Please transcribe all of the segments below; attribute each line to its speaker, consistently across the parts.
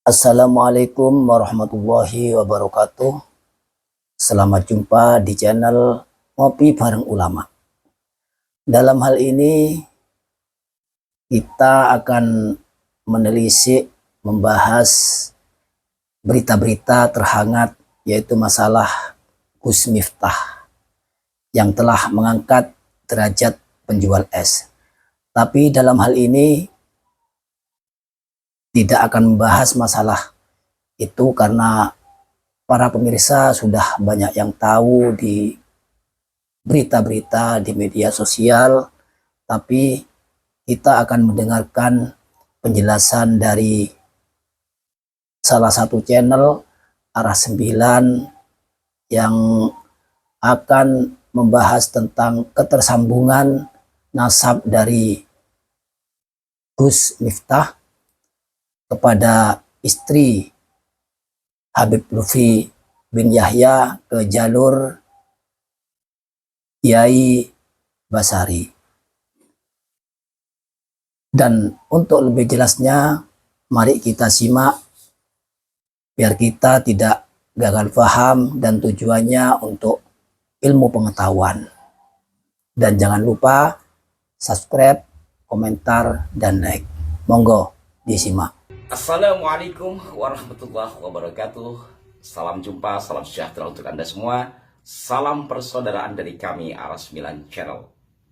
Speaker 1: Assalamualaikum warahmatullahi wabarakatuh. Selamat jumpa di channel Ngopi Bareng Ulama. Dalam hal ini kita akan menelisik, membahas berita-berita terhangat, yaitu masalah Gus Miftah yang telah mengangkat derajat penjual es. Tapi dalam hal ini tidak akan membahas masalah itu karena para pemirsa sudah banyak yang tahu di berita-berita di media sosial, tapi kita akan mendengarkan penjelasan dari salah satu channel Arah 9 yang akan membahas tentang ketersambungan nasab dari Gus Miftah kepada istri Habib Lutfi bin Yahya ke jalur Kiai Basari. Dan untuk lebih jelasnya, mari kita simak biar kita tidak gagal paham dan tujuannya untuk ilmu pengetahuan. Dan jangan lupa subscribe, komentar, dan like. Monggo disimak.
Speaker 2: Assalamualaikum warahmatullahi wabarakatuh. Salam jumpa, salam sejahtera untuk Anda semua. Salam persaudaraan dari kami Arah 9 Channel.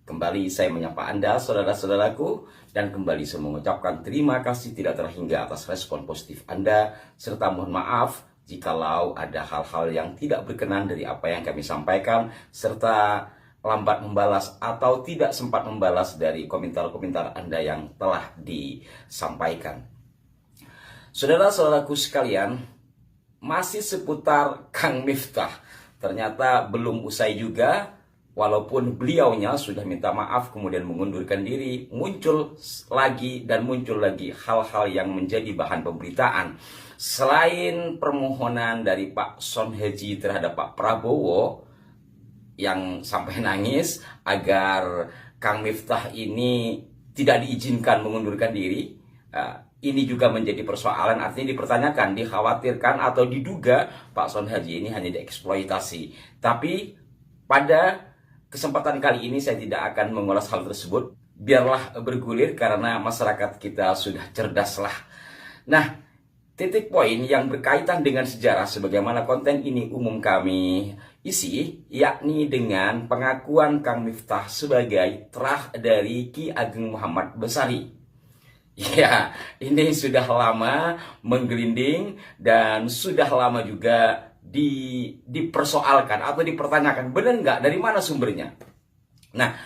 Speaker 2: Kembali saya menyapa Anda, saudara-saudaraku, dan kembali saya mengucapkan terima kasih tidak terhingga atas respon positif Anda, serta mohon maaf jikalau ada hal-hal yang tidak berkenan dari apa yang kami sampaikan, serta lambat membalas atau tidak sempat membalas dari komentar-komentar Anda yang telah disampaikan. Saudara-saudaraku sekalian, masih seputar Kang Miftah. Ternyata belum usai juga, walaupun beliaunya sudah minta maaf kemudian mengundurkan diri, muncul lagi hal-hal yang menjadi bahan pemberitaan. Selain permohonan dari Pak Son Haji terhadap Pak Prabowo yang sampai nangis agar Kang Miftah ini tidak diizinkan mengundurkan diri, ini juga menjadi persoalan, artinya dipertanyakan, dikhawatirkan atau diduga Pak Son Haji ini hanya dieksploitasi. Tapi pada kesempatan kali ini saya tidak akan mengulas hal tersebut. Biarlah bergulir karena masyarakat kita sudah cerdaslah. Nah, titik poin yang berkaitan dengan sejarah sebagaimana konten ini umum kami isi, yakni dengan pengakuan Kang Miftah sebagai terah dari Ki Ageng Muhammad Besari. Ya, ini sudah lama menggelinding dan sudah lama juga dipersoalkan atau dipertanyakan, benar nggak, dari mana sumbernya. Nah,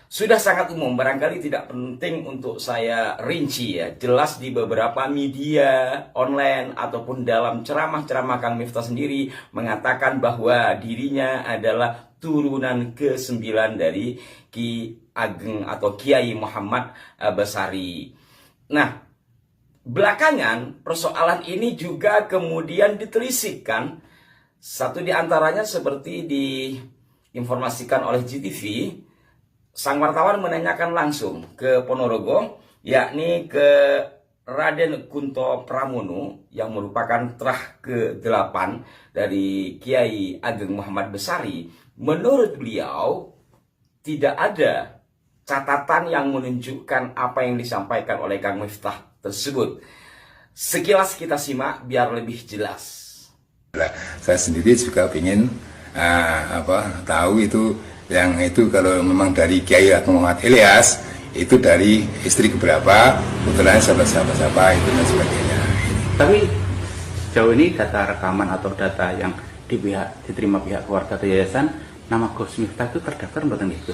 Speaker 2: sudah sangat umum, barangkali tidak penting untuk saya rinci ya. Jelas di beberapa media online ataupun dalam ceramah-ceramah Kang Miftah sendiri mengatakan bahwa dirinya adalah turunan ke-9 dari Ki Ageng atau Kiai Muhammad Besari. Nah, belakangan persoalan ini juga kemudian ditelisikkan. Satu di antaranya seperti diinformasikan oleh GTV, sang wartawan menanyakan langsung ke Ponorogo, yakni ke Raden Kunto Pramono yang merupakan terah ke-8 dari Kiai Ageng Muhammad Besari. Menurut beliau, tidak ada catatan yang menunjukkan apa yang disampaikan oleh Kang Miftah tersebut. Sekilas kita simak biar lebih jelas.
Speaker 3: Saya sendiri juga ingin tahu itu kalau memang dari Kiai Ageng Muhammad Ilyas, itu dari istri keberapa, putranya siapa itu dan sebagainya.
Speaker 4: Tapi jauh ini data rekaman atau data yang diterima pihak keluarga atau yayasan, nama Gus Miftah itu terdaftar bukan itu?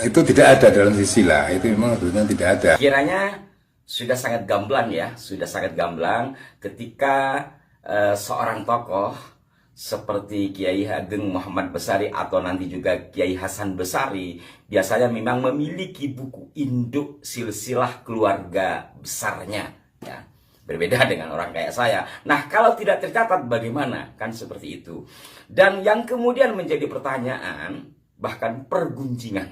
Speaker 3: Itu tidak ada dalam sisilah, itu memang sebetulnya tidak ada.
Speaker 2: Kiranya sudah sangat gamblang ya, sudah sangat gamblang ketika seorang tokoh seperti Kiai Ageng Muhammad Besari atau nanti juga Kiai Hasan Besari biasanya memang memiliki buku induk silsilah keluarga besarnya ya. Berbeda dengan orang kayak saya. Nah, kalau tidak tercatat bagaimana? Kan seperti itu. Dan yang kemudian menjadi pertanyaan, bahkan pergunjingan.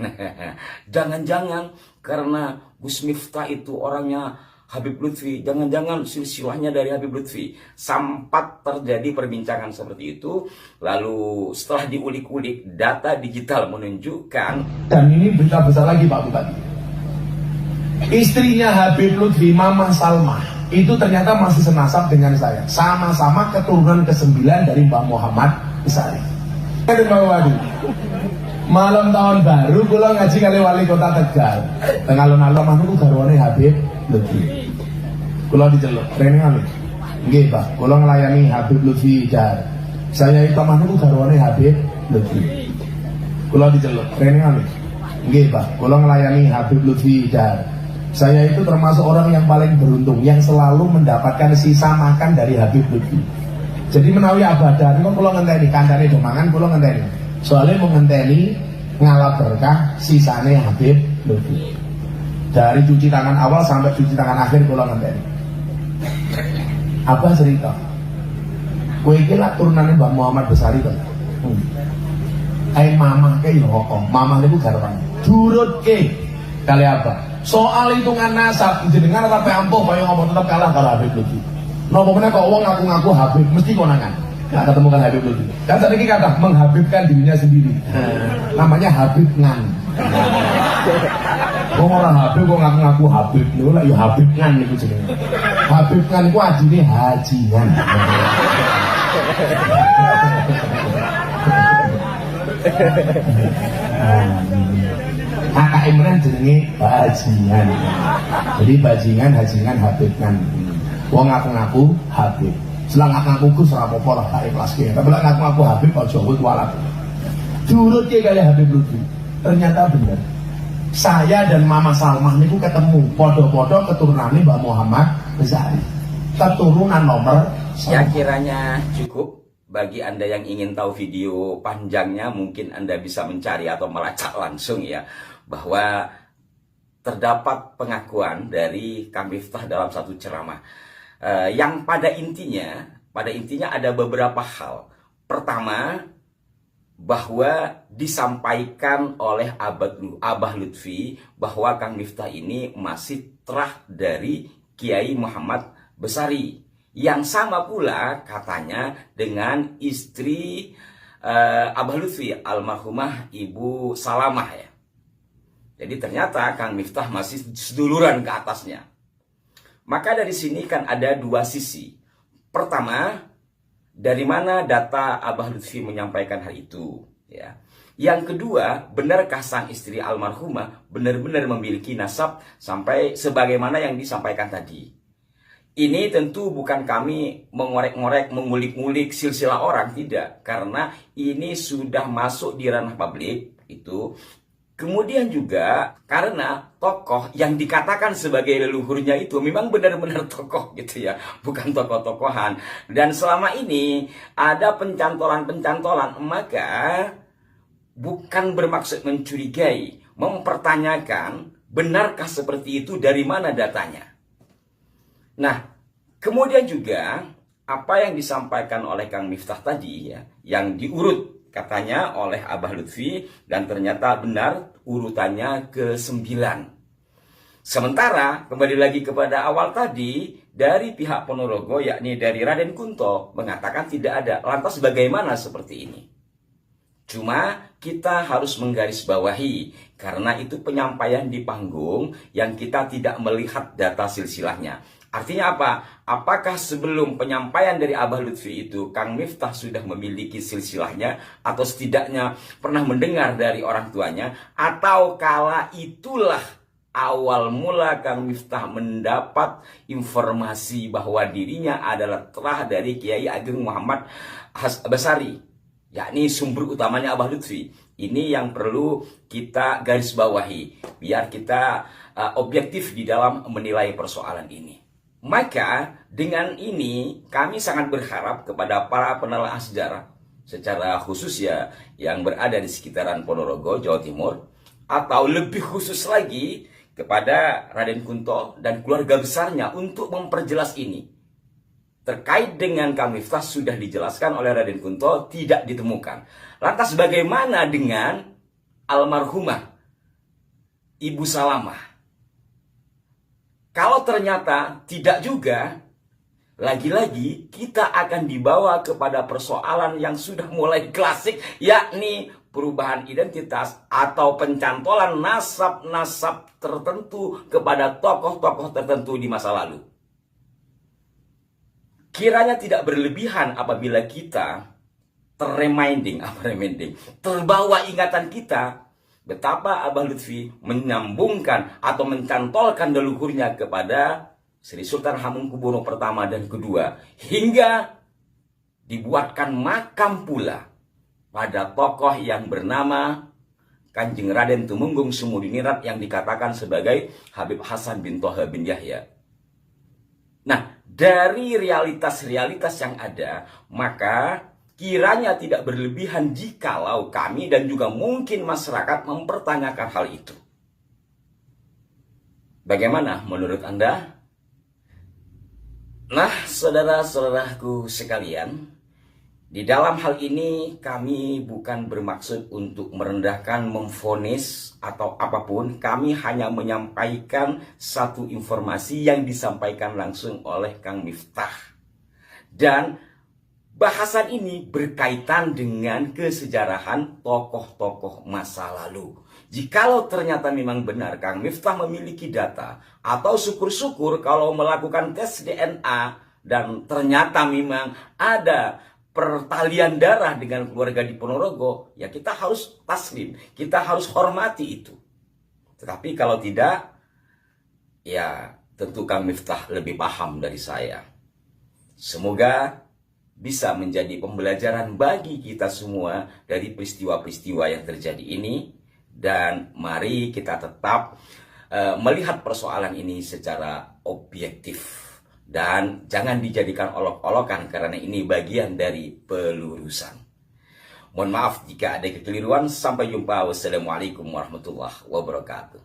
Speaker 2: Jangan-jangan karena Gus Miftah itu orangnya Habib Lutfi, jangan-jangan silsilahnya dari Habib Lutfi. Sempat terjadi perbincangan seperti itu. Lalu setelah diulik-ulik, data digital menunjukkan.
Speaker 5: Dan ini berita besar lagi Pak Bupati. Istrinya Habib Lutfi, Mama Salma, itu ternyata masih senasab dengan saya. Sama-sama keturunan ke-9 dari Mbak Muhammad Besari. Malam tahun baru kula ngaji kali wali kota Tegal. Teng alun-alun manungku garwane Habib Lutfi. Kula diceluk, rene ngalih. Nggih, Pak, kula nglayani Habib Lutfi Jar. Saya itu manungku garwane Habib Lutfi. Kula diceluk, rene ngalih. Nggih, Pak, kula nglayani Habib Lutfi Jar. Saya itu termasuk orang yang paling beruntung yang selalu mendapatkan sisa makan dari Habib Lutfi. Jadi menawi abadan kok kula ngenteni kandhane do mangan kula ngenteni. Soalnya mau ngenteni ngalap berkah sisane Habib Lutfi. Dari cuci tangan awal sampai cuci tangan akhir kula ngenteni. Apa cerita? Kowe iki lak turunane Mbak Muhammad Besari to. Mamah ke yo kok. Mamah niku garwane. Durutke kali apa? Soal hitungan nasab jenengan ora ampuh kaya ngomong tetep kalah karo Habib Lutfi. Napa meneh kok wong ngaku-ngaku Habib mesti konangan. Nggak ketemukan Habib Lutfi. Dan tadi kata menghabibkan dirinya sendiri. Namanya Habib Ngan. Wong orang Habib kok ngaku-ngaku Habib. Lho lah ya Habib Ngan niku jenenge. Habib Ngan iku ajine Haji Ngan. Kakak Imran jenenge bajingan. Jadi bajingan, hajingan, Habib Ngan. Wong ngaku-ngaku Habib. Selang ngaku-ngaku Gus ora apa-apa lah tak ikhlas ke. Tapi lek ngaku-ngaku Habib aja wit walat. Durut ke kaya Habib Lutfi. Ternyata benar. Saya dan Mama Salmah niku ketemu podo-podo keturunane Mbak Muhammad Besari. Keturunan nomor.
Speaker 2: Ya kiranya cukup. Bagi Anda yang ingin tahu video panjangnya, mungkin Anda bisa mencari atau melacak langsung ya, bahwa terdapat pengakuan dari Kang Miftah dalam satu ceramah. Yang pada intinya ada beberapa hal. Pertama, bahwa disampaikan oleh Abah Lutfi bahwa Kang Miftah ini masih terah dari Kiai Muhammad Besari. Yang sama pula katanya dengan istri Abah Lutfi, almarhumah Ibu Salamah ya. Jadi ternyata Kang Miftah masih seduluran ke atasnya. Maka dari sini kan ada dua sisi. Pertama, dari mana data Abah Lutfi menyampaikan hal itu ya. Yang kedua, benarkah sang istri almarhumah benar-benar memiliki nasab sampai sebagaimana yang disampaikan tadi. Ini tentu bukan kami mengorek-ngorek, mengulik-ngulik silsilah orang, tidak. Karena ini sudah masuk di ranah publik, itu. Kemudian juga karena tokoh yang dikatakan sebagai leluhurnya itu memang benar-benar tokoh gitu ya. Bukan tokoh-tokohan. Dan selama ini ada pencantolan-pencantolan, maka bukan bermaksud mencurigai, mempertanyakan benarkah seperti itu, dari mana datanya. Nah, kemudian juga apa yang disampaikan oleh Kang Miftah tadi ya, yang diurut katanya oleh Abah Lutfi, dan ternyata benar urutannya ke-9. Sementara kembali lagi kepada awal tadi, dari pihak Ponorogo yakni dari Raden Kunto mengatakan tidak ada. Lantas bagaimana seperti ini? Cuma kita harus menggarisbawahi, karena itu penyampaian di panggung yang kita tidak melihat data silsilahnya. Artinya apa? Apakah sebelum penyampaian dari Abah Lutfi itu Kang Miftah sudah memiliki silsilahnya, atau setidaknya pernah mendengar dari orang tuanya, atau kala itulah awal mula Kang Miftah mendapat informasi bahwa dirinya adalah terah dari Kiai Ageng Muhammad Besari, yakni sumber utamanya Abah Lutfi. Ini yang perlu kita garis bawahi biar kita objektif di dalam menilai persoalan ini. Maka dengan ini kami sangat berharap kepada para penelaah sejarah, secara khusus ya yang berada di sekitaran Ponorogo, Jawa Timur, atau lebih khusus lagi kepada Raden Kunto dan keluarga besarnya untuk memperjelas ini. Terkait dengan Kang Miftah sudah dijelaskan oleh Raden Kunto tidak ditemukan. Lantas bagaimana dengan almarhumah Ibu Salamah? Kalau ternyata tidak juga, lagi-lagi kita akan dibawa kepada persoalan yang sudah mulai klasik, yakni perubahan identitas atau pencantolan nasab-nasab tertentu kepada tokoh-tokoh tertentu di masa lalu. Kiranya tidak berlebihan apabila kita terbawa ingatan kita betapa Abah Lutfi menyambungkan atau mencantolkan leluhurnya kepada Sri Sultan Hamengkubuwono pertama dan kedua, hingga dibuatkan makam pula pada tokoh yang bernama Kanjeng Raden Tumenggung Semudiningrat yang dikatakan sebagai Habib Hasan bin Toha bin Yahya. Nah, dari realitas-realitas yang ada, maka kiranya tidak berlebihan jikalau kami dan juga mungkin masyarakat mempertanyakan hal itu. Bagaimana menurut Anda? Nah, saudara-saudaraku sekalian, di dalam hal ini kami bukan bermaksud untuk merendahkan, memvonis, atau apapun. Kami hanya menyampaikan satu informasi yang disampaikan langsung oleh Kang Miftah. Dan bahasan ini berkaitan dengan kesejarahan tokoh-tokoh masa lalu. Jikalau ternyata memang benar Kang Miftah memiliki data, atau syukur-syukur kalau melakukan tes DNA dan ternyata memang ada pertalian darah dengan keluarga di Ponorogo, ya kita harus taslim, kita harus hormati itu. Tetapi kalau tidak, ya tentu Kang Miftah lebih paham dari saya. Semoga bisa menjadi pembelajaran bagi kita semua dari peristiwa-peristiwa yang terjadi ini. Dan mari kita tetap melihat persoalan ini secara objektif. Dan jangan dijadikan olok-olokan karena ini bagian dari pelurusan. Mohon maaf jika ada kekeliruan. Sampai jumpa. Wassalamualaikum warahmatullahi wabarakatuh.